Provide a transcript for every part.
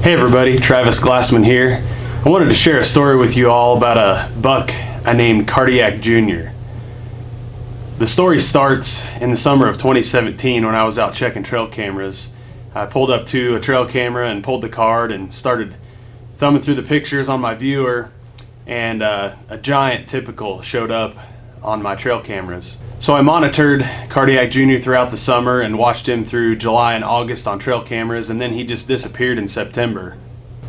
Hey everybody, Travis Glassman here. I wanted to share a story with you all about a buck I named Cardiac Jr. The story starts in the summer of 2017 when I was out checking trail cameras. I pulled up to a trail camera and pulled the card and started thumbing through the pictures on my viewer, and a giant typical showed up on my trail cameras. So I monitored Cardiac Jr. throughout the summer and watched him through July and August on trail cameras, and then he just disappeared in September.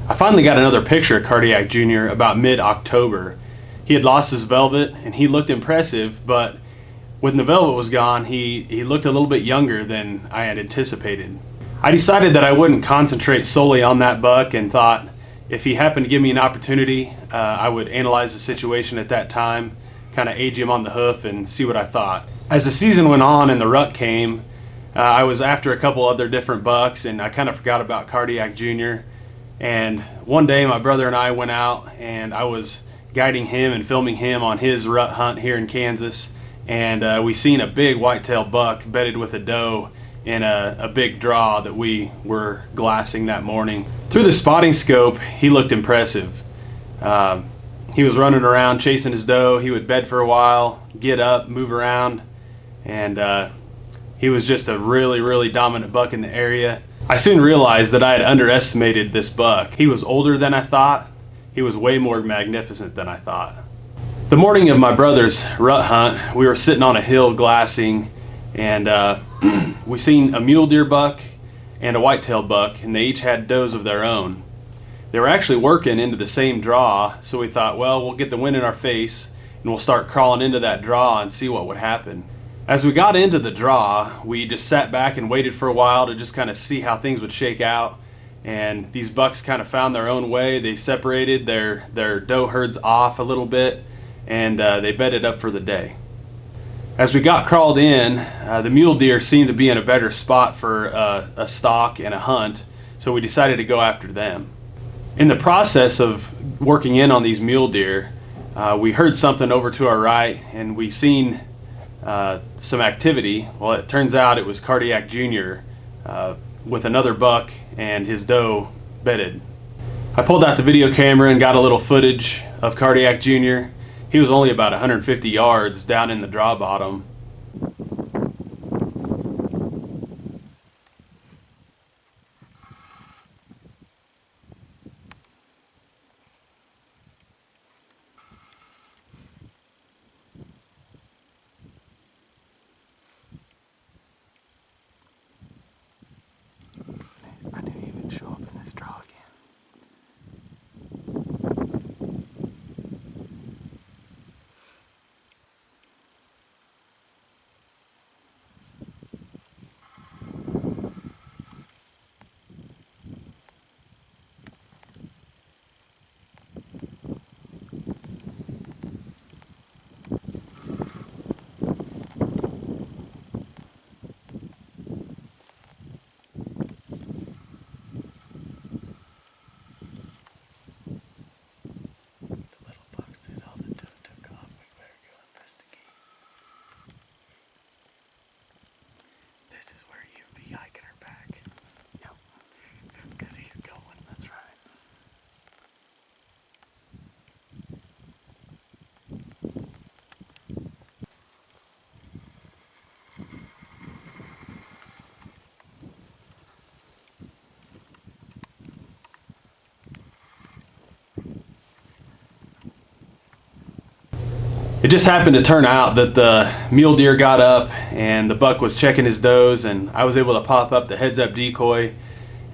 I finally got another picture of Cardiac Jr. about mid-October. He had lost his velvet and he looked impressive, but when the velvet was gone, he looked a little bit younger than I had anticipated. I decided that I wouldn't concentrate solely on that buck and thought if he happened to give me an opportunity, I would analyze the situation at that time, kind of age him on the hoof and see what I thought. As the season went on and the rut came, I was after a couple other different bucks and I kind of forgot about Cardiac Jr. And one day my brother and I went out and I was guiding him and filming him on his rut hunt here in Kansas, and we seen a big whitetail buck bedded with a doe in a big draw that we were glassing that morning. Through the spotting scope, he looked impressive. He was running around chasing his doe. He would bed for a while, get up, move around, and he was just a really dominant buck in the area. I soon realized that I had underestimated this buck. He was older than I thought. He was way more magnificent than I thought. The morning of my brother's rut hunt, we were sitting on a hill glassing, and we seen a mule deer buck and a whitetail buck, and they each had does of their own. They were actually working into the same draw, so we thought, well, we'll get the wind in our face and we'll start crawling into that draw and see what would happen. As we got into the draw, we just sat back and waited for a while to just kind of see how things would shake out, and these bucks kind of found their own way. They separated their doe herds off a little bit, and they bedded up for the day. As we got crawled in, the mule deer seemed to be in a better spot for a stalk and a hunt, so we decided to go after them. In the process of working in on these mule deer, we heard something over to our right, and we seen some activity. Well, it turns out it was Cardiac Jr. With another buck and his doe bedded. I pulled out the video camera and got a little footage of Cardiac Jr. He was only about 150 yards down in the draw bottom. I didn't even show up in this draw again. This is where you'd be hiking her back. Yep. Because he's going, that's right. It just happened to turn out that the mule deer got up and the buck was checking his does, and I was able to pop up the heads up decoy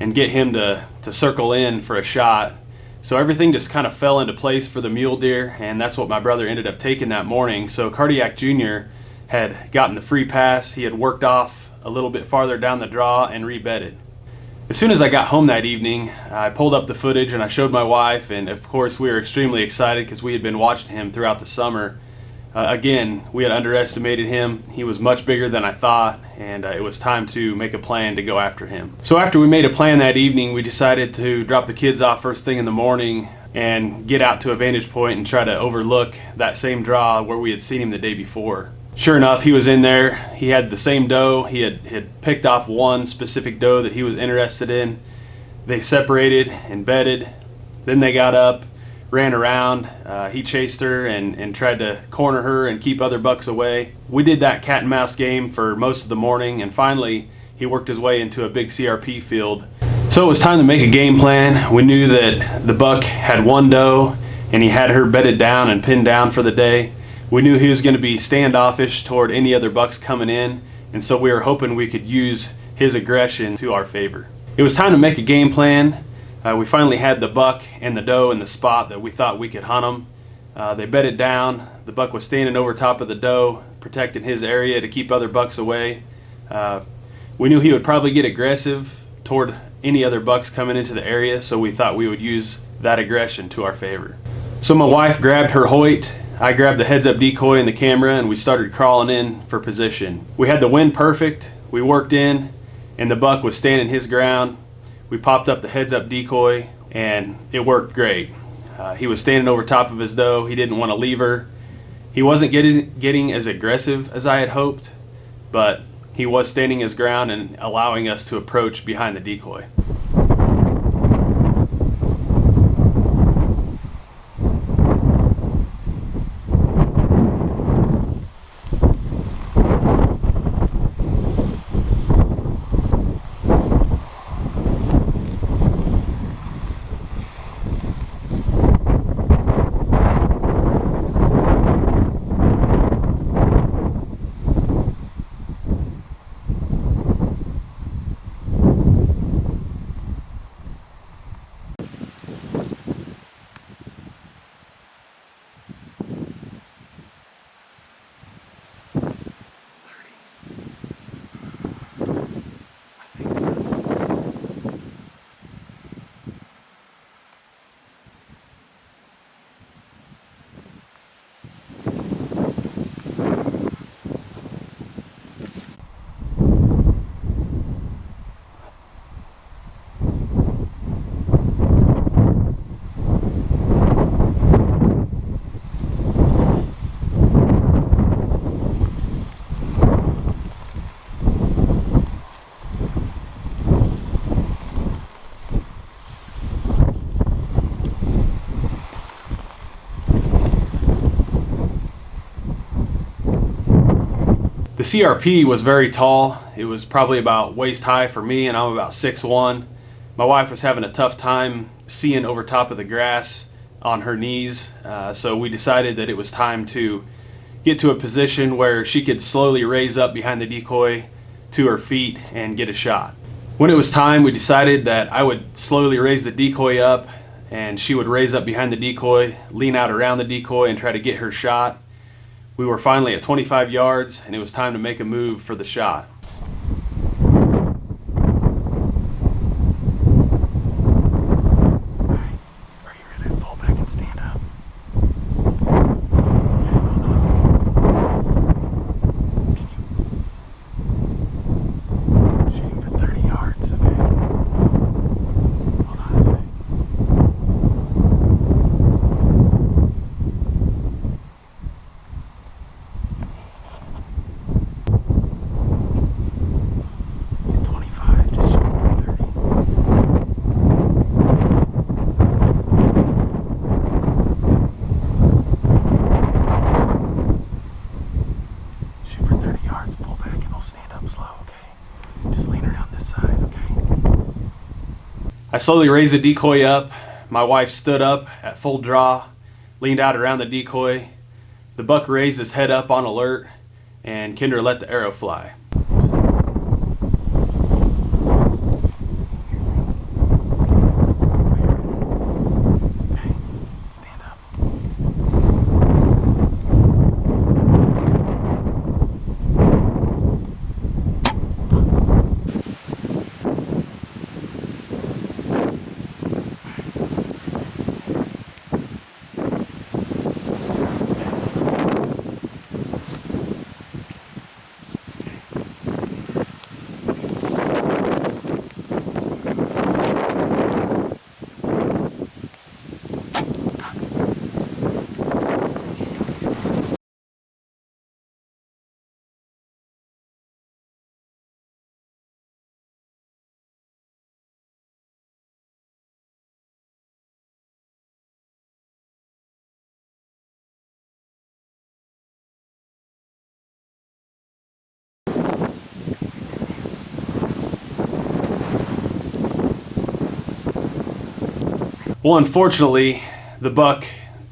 and get him to circle in for a shot. So everything just kind of fell into place for the mule deer, and that's what my brother ended up taking that morning. So Cardiac Jr. had gotten the free pass. He had worked off a little bit farther down the draw and rebedded. As soon as I got home that evening, I pulled up the footage and I showed my wife, and of course we were extremely excited because we had been watching him throughout the summer. Again, we had underestimated him. He was much bigger than I thought, and it was time to make a plan to go after him. So after we made a plan that evening, we decided to drop the kids off first thing in the morning and get out to a vantage point and try to overlook that same draw where we had seen him the day before. Sure enough, he was in there. He had the same doe. He had picked off one specific doe that he was interested in. They separated and bedded. Then they got up, ran around. He chased her and tried to corner her and keep other bucks away. We did that cat and mouse game for most of the morning, and finally he worked his way into a big CRP field. So it was time to make a game plan. We knew that the buck had one doe and he had her bedded down and pinned down for the day. We knew he was going to be standoffish toward any other bucks coming in, and so we were hoping we could use his aggression to our favor. It was time to make a game plan. We finally had the buck and the doe in the spot that we thought we could hunt them. They bedded down. The buck was standing over top of the doe, protecting his area to keep other bucks away. We knew he would probably get aggressive toward any other bucks coming into the area, so we thought we would use that aggression to our favor. So my wife grabbed her Hoyt, I grabbed the heads-up decoy and the camera, and we started crawling in for position. We had the wind perfect, we worked in, and the buck was standing his ground. We popped up the heads-up decoy, and it worked great. He was standing over top of his doe. He didn't want to leave her. He wasn't getting as aggressive as I had hoped, but he was standing his ground and allowing us to approach behind the decoy. The CRP was very tall. It was probably about waist high for me, and I'm about 6'1". My wife was having a tough time seeing over top of the grass on her knees, so we decided that it was time to get to a position where she could slowly raise up behind the decoy to her feet and get a shot. When it was time, we decided that I would slowly raise the decoy up and she would raise up behind the decoy, lean out around the decoy, and try to get her shot. We were finally at 25 yards, and it was time to make a move for the shot. I slowly raised the decoy up. My wife stood up at full draw, leaned out around the decoy. The buck raised his head up on alert, and Kinder let the arrow fly. Well, unfortunately, the buck,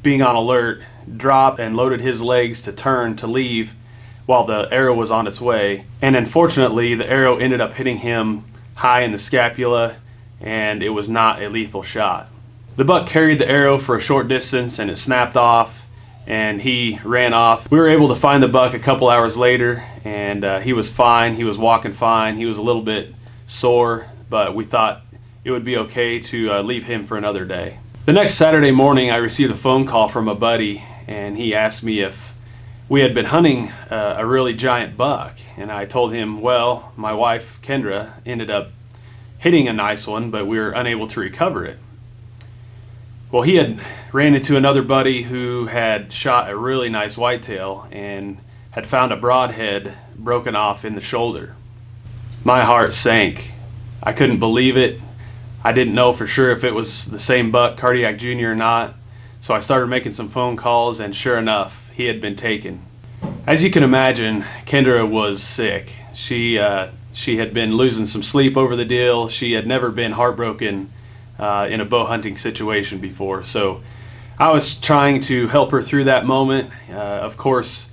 being on alert, dropped and loaded his legs to turn to leave while the arrow was on its way. And unfortunately, the arrow ended up hitting him high in the scapula, and it was not a lethal shot. The buck carried the arrow for a short distance and it snapped off, and he ran off. We were able to find the buck a couple hours later, and he was fine. He was walking fine. He was a little bit sore, but we thought it would be okay to leave him for another day. The next Saturday morning, I received a phone call from a buddy, and he asked me if we had been hunting a really giant buck. And I told him, well, my wife Kendra ended up hitting a nice one, but we were unable to recover it. Well, he had ran into another buddy who had shot a really nice whitetail and had found a broadhead broken off in the shoulder. My heart sank. I couldn't believe it. I didn't know for sure if it was the same buck, Cardiac Jr., or not. So I started making some phone calls, and sure enough, he had been taken. As you can imagine, Kendra was sick. She had been losing some sleep over the deal. She had never been heartbroken in a bow hunting situation before. So I was trying to help her through that moment. Of course,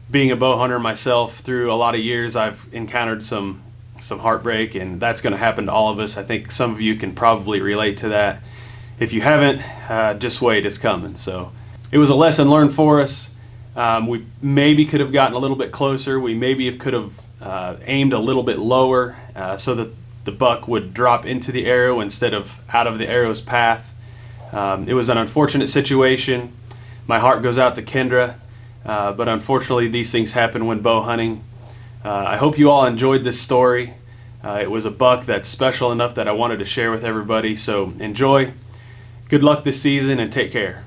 being a bow hunter myself, through a lot of years, I've encountered some heartbreak, and that's going to happen to all of us. I think some of you can probably relate to that. If you haven't, just wait, it's coming. So it was a lesson learned for us. We maybe could have gotten a little bit closer. We maybe could have aimed a little bit lower so that the buck would drop into the arrow instead of out of the arrow's path. It was an unfortunate situation. My heart goes out to Kendra, but unfortunately these things happen when bow hunting. I hope you all enjoyed this story. It was a buck that's special enough that I wanted to share with everybody, so enjoy. Good luck this season and take care.